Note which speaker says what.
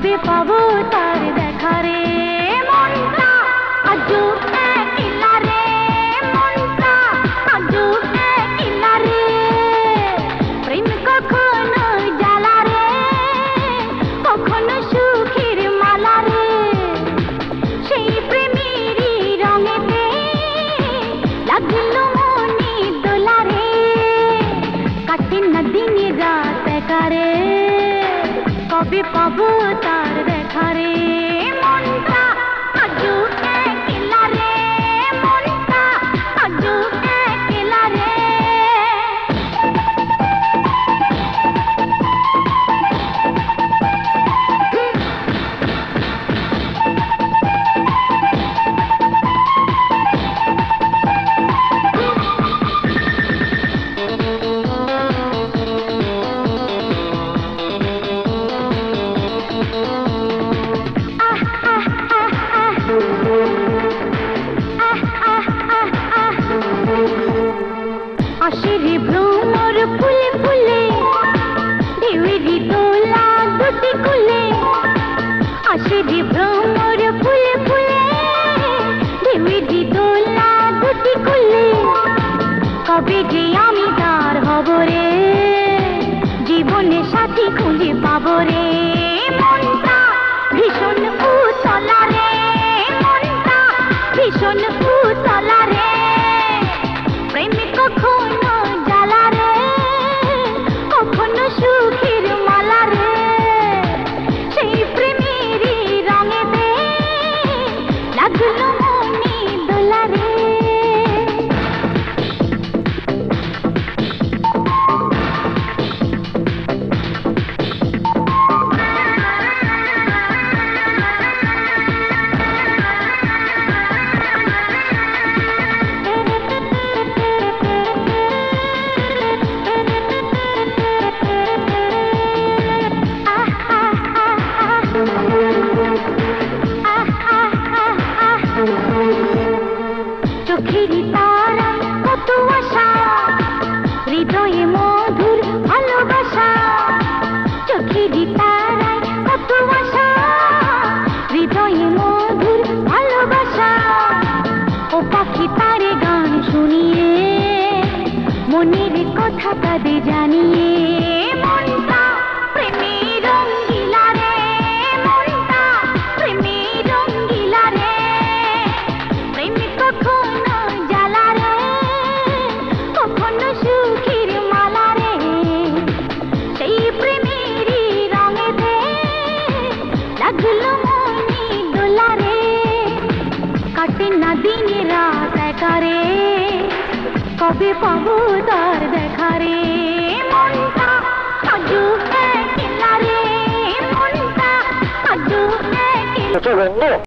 Speaker 1: কবে পাবো তার দেখা রে মনটা আজও একলা রে মনটা আজও একলা রে প্রেম কখনো জ্বালা রে কখনো সুখের মালা রে সেই প্রেমেরই রঙেতে লাগলো মনে দোলা রে কাটে না দিন রাত একা রে কবে পাবো তার দেখা রে মনটা আজও একলা রে মনটা আজও একলা রে আশিরি ভ্রমর ফুলে ফুলে ঢেউয়েরই দোলা দুটি কুলে আশিরি ভ্রমর ফুলে ফুলে ঢেউয়েরই দোলা দুটি কুলে কবে যে আমি তার হব রে জীবনের সাথী খুঁজে পাবো রে মনটা ভীষণ উতলা রে মনটা ভীষণ উতলা রে প্রেম কখনো জ্বালা রে কখনো সুখের মালা রে সেই প্রেমেরই রঙেতে লাগলো মনে দোলা রে চোখেরই তারা কত আশা হৃদয়ে মধুর ভালোবাসা চোখেরই তারা কত আশা হৃদয়ে মধুর ভালোবাসা ও পাখি তারে গান শুনিয়ে মনের কথা তাদের জানিয়ে মনটা প্রেমের রঙ্গিলা রে মনটা প্রেমের রঙ্গিলা রে প্রেম কখনো জ্বালা রে কখনো সুখের মালা রে সেই প্রেমেরই রঙেতে লাগলো মনে দোলা রে কাটে না দিন রাত একা রে কবে পাবো তার দেখা রে মনটা আজও একলা রে মনটা আজও একলা